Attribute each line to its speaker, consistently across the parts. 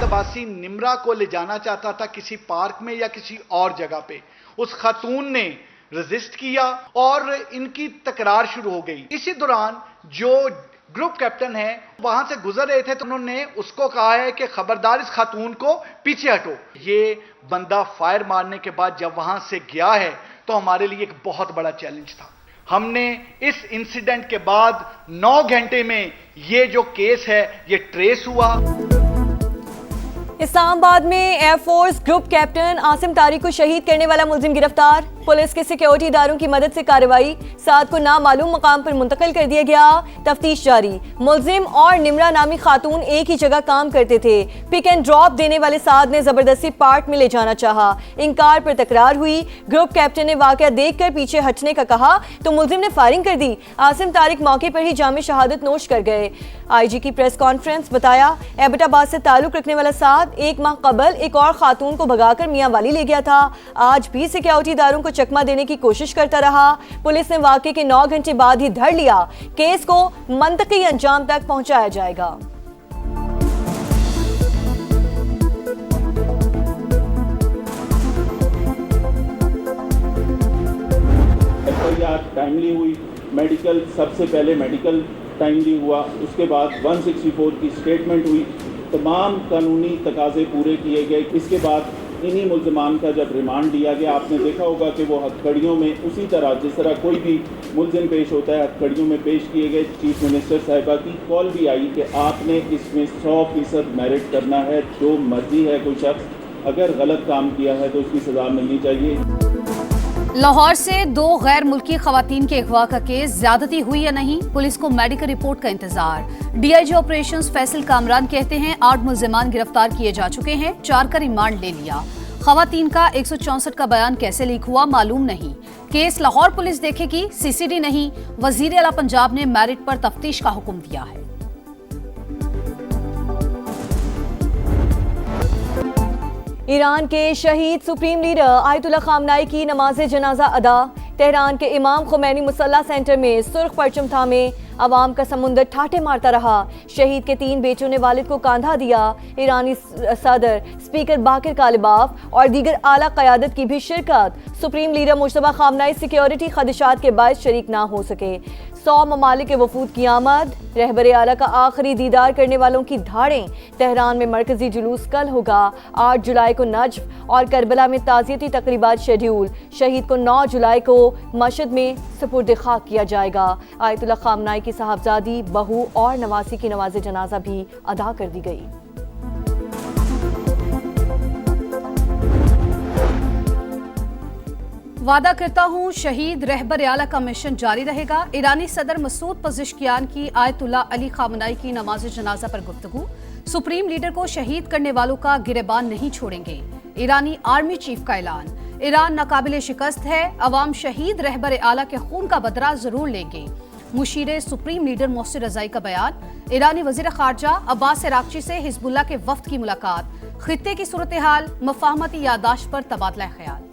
Speaker 1: अब्बासी निम्रा को ले जाना चाहता था किसी पार्क में या किसी और जगह पे। उस खातून ने रेजिस्ट किया और इनकी तकरार शुरू हो गई। इसी दौरान जो ग्रुप कैप्टन है वहां से गुजर रहे थे तो उन्होंने उसको कहा है कि खबरदार इस खातून को पीछे हटो। ये बंदा फायर मारने के बाद जब वहां से गया है तो हमारे लिए एक बहुत बड़ा चैलेंज था। हमने इस इंसिडेंट के बाद 9 घंटे में ये जो केस है ये ट्रेस हुआ।
Speaker 2: इस्लामाबाद में air force group captain Asim Tariq को शहीद करने वाला मुलजिम गिरफ्तार। पुलिस के सिक्योरिटी इदारों की मदद से कार्रवाई, 7 को नामालूम मकाम पर मुंतकिल कर दिया गया। तफ्तीश जारी। मुलजिम और निम्रा नामी खातून एक ही जगह काम करते थे। पिक एंड ड्रॉप देने वाले साद ने जबरदस्ती पार्क में ले जाना चाहा, इंकार पर तकरार हुई। ग्रुप कैप्टन ने वाकया देखकर पीछे हटने का कहा तो मुलजिम ने फायरिंग कर दी। आसिम तारिक मौके पर ही जामे शहादत नोश कर गए। आईजी की प्रेस कॉन्फ्रेंस, बताया एबटाबाद से ताल्लुक रखने वाला साद 1 माह कबल एक और खातून को भगाकर मियां वाली ले गया था। आज भी सिक्योरिटी इदारों को चकमा देने की कोशिश करता रहा। पुलिस ने वाकये के 9 घंटे बाद ही धर लिया। केस को मंतकी अंजाम तक पहुंचाया जाएगा।
Speaker 3: टाइमली हुई, मेडिकल सबसे पहले मेडिकल टाइमली हुआ, उसके बाद 164 की स्टेटमेंट हुई, तमाम कानूनी तकाजे पूरे किए गए। इसके बाद इन्हीं मुल्ज़मान का जब रिमांड लिया गया, आपने देखा होगा कि वो हथकड़ियों में उसी तरह जिस तरह कोई भी मुल्ज़िम पेश होता है हथकड़ियों में पेश किए गए। चीफ मिनिस्टर साहिबा की कॉल भी आई कि आपने इसमें 100% मेरिट करना है। जो मर्जी है कोई शख्स अगर गलत काम किया है तो उसकी सज़ा मिलनी चाहिए।
Speaker 4: लाहौर से 2 गैर मुल्की खवातीन के अगवा का केस, ज्यादती हुई या नहीं, पुलिस को मेडिकल रिपोर्ट का इंतजार। डीआईजी ऑपरेशंस फैसल कामरान कहते हैं 8 मुल्जिमान गिरफ्तार किए जा चुके हैं, 4 का रिमांड ले लिया। खवातीन का 164 का बयान कैसे लीक हुआ मालूम नहीं। केस लाहौर पुलिस देखेगी, सीसीडी नहीं। वजीर आला पंजाब ने मेरिट पर तफ्तीश का हुक्म दिया है।
Speaker 2: ईरान के शहीद सुप्रीम लीडर आयतुल्लाह खामनाई की नमाज जनाजा अदा। तेहरान के इमाम खुमैनी मुसल्ला सेंटर में सुर्ख परचम थामे अवाम का समुंदर ठाटे मारता रहा। शहीद के 3 बेटों ने वालिद को कांधा दिया। ईरानी सदर स्पीकर बाकिर कालिबाफ और दीगर आला क़यादत की भी शिरकत। Supreme leader Mojtaba Khamenei security खदशात के बायस शरीक ना हो सके। 100 ममालिक के वफूद की आमद। रहबर आला का आखिरी दीदार करने वालों की धाड़ें। तेहरान में मरकजी जुलूस कल होगा। 8 जुलाई को नजफ और करबला में ताज़ियती तकरीबात शेड्यूल। शहीद को 9 जुलाई को मशहद में सुपुर्द खाक किया जाएगा। आयतुल्लाह खामनाई की साहबजादी, बहू और नवासी की नमाज जनाजा भी अदा कर दी गई।
Speaker 4: वादा करता हूँ शहीद रहबर आला का मिशन जारी रहेगा। ईरानी सदर मसूद पज़ेश्कियान की आयतुल्लाह अली खामनाई की नमाज जनाजा पर गुफ्तगू। सुप्रीम लीडर को शहीद करने वालों का गिरेबान नहीं छोड़ेंगे। ईरानी आर्मी चीफ का ऐलान। ईरान नाकाबिले शिकस्त है, अवाम शहीद रहबर आला के खून का बदला जरूर लेंगे। मुशीर सुप्रीम लीडर मोहसिन रज़ाई का बयान। ईरानी वज़ीर ख़ारजा अब्बास अराग़ची से हिज़्बुल्लाह के वफ़द की मुलाकात। खित्ते की सूरत हाल, मफ़ाहमती यादाश्त पर तबादला ख्याल।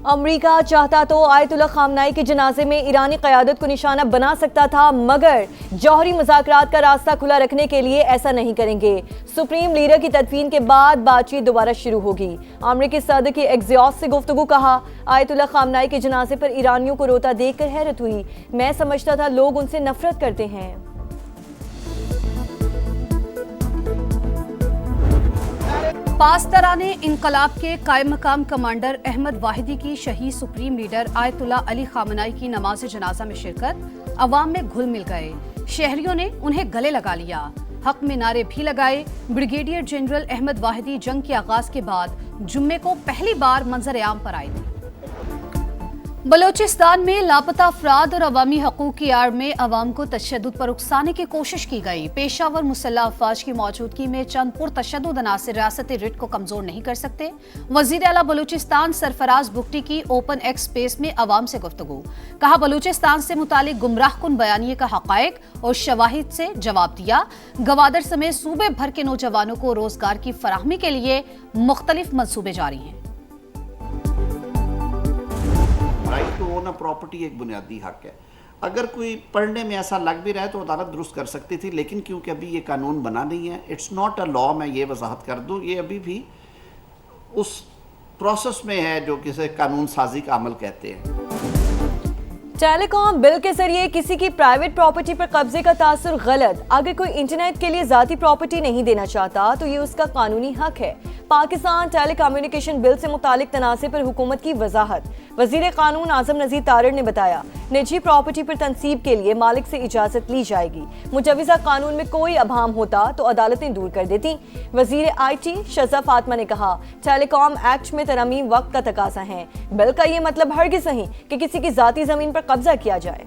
Speaker 2: अमरीका चाहता तो आयतुल्लाह खामनाई के जनाजे में ईरानी क़यादत को निशाना बना सकता था, मगर जौहरी मुज़ाकरात का रास्ता खुला रखने के लिए ऐसा नहीं करेंगे। सुप्रीम लीडर की तदफीन के बाद बातचीत दोबारा शुरू होगी। अमरीकी सदर की एक्सियोस से गुफ्तगू। कहा आयतुल्लाह खामनाई के जनाजे पर ईरानियों को रोता देखकर हैरत हुई। मैं समझता था लोग उनसे नफरत करते हैं।
Speaker 4: पासदाराने इनकलाब के कायम मकाम कमांडर अहमद वाहिदी की शहीद सुप्रीम लीडर आयतुल्लाह अली खामनाई की नमाज जनाजा में शिरकत। अवाम में घुल मिल गए। शहरियों ने उन्हें गले लगा लिया। हक में नारे भी लगाए। ब्रिगेडियर जनरल अहमद वाहिदी जंग के आगाज के बाद जुम्मे को पहली बार मंजर आम पर आए थे। बलोचिस्तान में लापता अफराद और अवामी हकूक की आड़ में अवाम को तशद्दुद पर उकसाने की कोशिश की गई। पेशावर मुसल्लह अफवाज की मौजूदगी में चंद पुरतशद्दुद अनासिर रियासती रिट को कमजोर नहीं कर सकते। वजीर आला बलूचिस्तान सरफराज बुगटी की ओपन एक्स स्पेस में अवाम से गुफ्तगू। कहा बलूचिस्तान से मुतालिक गुमराह कुन बयानिए का हकायक और शवाहिद से जवाब दिया। गवादर समेत सूबे भर के नौजवानों को रोजगार की फराहमी के लिए मुख्तलिफ मंसूबे जारी हैं।
Speaker 5: Right to own a property एक बुनियादी हक है अगर कोई पढ़ने में ऐसा लग भी रहा है तो अदालत दुरुस्त कर सकती थी, लेकिन क्योंकि अभी ये कानून बना नहीं है, इट्स नॉट अ लॉ, मैं ये वजाहत कर दूं, ये अभी भी उस प्रोसेस में है जो किसे कानून साजी का अमल कहते हैं।
Speaker 2: टेलीकॉम बिल के जरिए किसी की प्राइवेट प्रॉपर्टी पर कब्जे का तासुर गलत। अगर कोई इंटरनेट के लिए जाती प्रॉपर्टी नहीं देना चाहता तो ये उसका कानूनी हक है। पाकिस्तान टेलीकम्युनिकेशन बिल से मुतालिक तनाज़े पर हुकूमत की वजाहत। वजीर कानून आजम नज़ीर तारड़ ने बताया, निजी प्रॉपर्टी पर तनसीब के लिए मालिक से इजाजत ली जाएगी। मुजवज़ा कानून में कोई अभाम होता तो अदालतें दूर कर देती। वजीर IT शज़ा फातिमा ने कहा, टेलीकॉम एक्ट में तरमीम वक्त का तकाजा है। बिल का ये मतलब हरगिज़ नहीं कि किसी की जाती जमीन पर कब्जा किया जाए।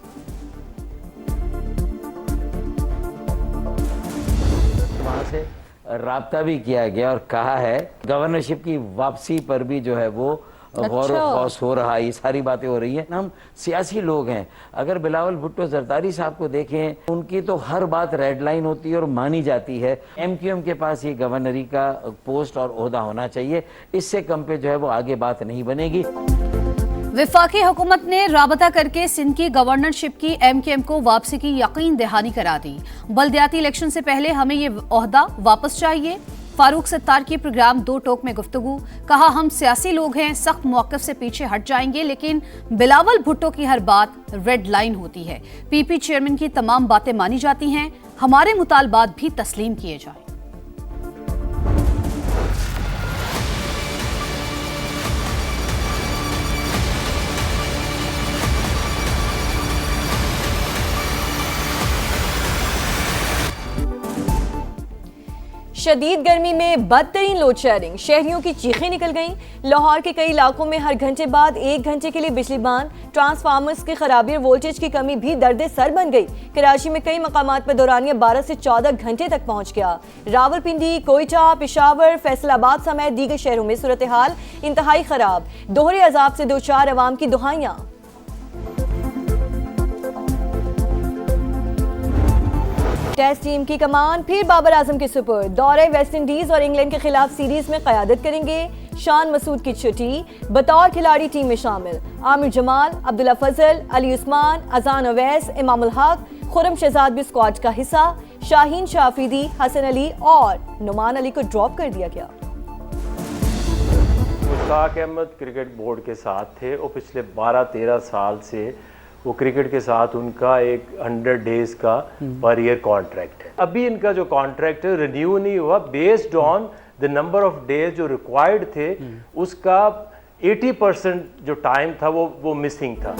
Speaker 6: वहाँ से राब्ता भी किया गया और कहा है गवर्नरशिप की वापसी पर भी जो है वो गौर खौस हो रहा है, ये सारी बातें हो रही हैं। हम सियासी लोग हैं, अगर बिलावल भुट्टो जरदारी साहब को देखें, उनकी तो हर बात रेड लाइन होती है और मानी जाती है। MQM के पास ये गवर्नरी का पोस्ट और ओहदा होना चाहिए, इससे कम पे जो है वो आगे बात नहीं बनेगी।
Speaker 4: विफाकी हुकूमत ने राबता करके सिंध की गवर्नरशिप की MQM को वापसी की यकीन दहानी करा दी। बल्दियाती इलेक्शन से पहले हमें ये ओहदा वापस चाहिए। फारूक सत्तार की प्रोग्राम 2 टोक में गुफ्तगू, कहा हम सियासी लोग हैं, सख्त मौक़िफ़ से पीछे हट जाएंगे, लेकिन बिलावल भुट्टो की हर बात रेड लाइन होती है। PP चेयरमैन की तमाम बातें मानी जाती हैं, हमारे मुतालबात भी तस्लीम किए जाएं।
Speaker 2: शदीद गर्मी में बदतरीन लोड शेयरिंग, शहरियों की चीखें निकल गईं। लाहौर के कई इलाकों में हर घंटे बाद 1 घंटे के लिए बिजली बंद। ट्रांसफार्मर्स की खराबी और वोल्टेज की कमी भी दर्द सर बन गई। कराची में कई मकामात पर दौरानिया 12 से 14 घंटे तक पहुंच गया। रावलपिंडी, कोयटा, पेशावर, फैसलाबाद समेत दीगर शहरों में सूरत हाल इंतहाई खराब। दोहरे अजाब से दो चार अवाम की दुहाइयां। टेस्ट टीम की कमान फिर बाबर आजम के सुपुर्द। दौरे वेस्ट इंडीज और इंग्लैंड के खिलाफ सीरीज में क़यादत करेंगे। शान मसूद की छुट्टी, बतौर खिलाड़ी टीम में शामिल। आमिर जमाल, अब्दुल्ला फजल, अली उस्मान, अजान अवैस, इमामुल हक, खुरम शहजाद भी स्क्वाड का हिस्सा। शाहीन शाफरीदी, हसन अली और नुमान अली को ड्रॉप कर दिया गया।
Speaker 7: मुश्ताक अहमद क्रिकेट बोर्ड के साथ थे और पिछले 12-13 साल से वो क्रिकेट के साथ उनका एक 100 डेज का पर ईयर कॉन्ट्रैक्ट है। अभी इनका जो कॉन्ट्रैक्ट है रिन्यू नहीं हुआ, based on the number of days जो रिक्वायर्ड थे उसका 80% जो टाइम था वो मिसिंग था।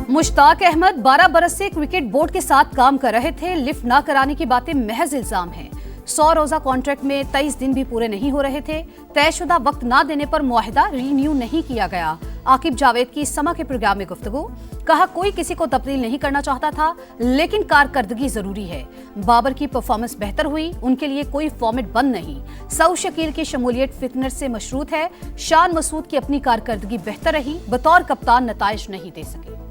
Speaker 4: मुश्ताक अहमद 12 बरस से क्रिकेट बोर्ड के साथ काम कर रहे थे। लिफ्ट ना कराने की बातें महज इल्जाम हैं। 100 रोजा कॉन्ट्रैक्ट में 23 दिन भी पूरे नहीं हो रहे थे। तयशुदा वक्त ना देने पर मुआहिदा रिन्यू नहीं किया गया। आकिब जावेद की समा के प्रोग्राम में गुफ्तगू, कहा कोई किसी को तब्दील नहीं करना चाहता था, लेकिन कारकर्दगी जरूरी है। बाबर की परफॉर्मेंस बेहतर हुई, उनके लिए कोई फॉर्मेट बंद नहीं। सऊद शकील की शमूलियत फिटनेस से मशरूत है। शान मसूद की अपनी कारकर्दगी बेहतर रही, बतौर कप्तान नताइज नहीं दे सके।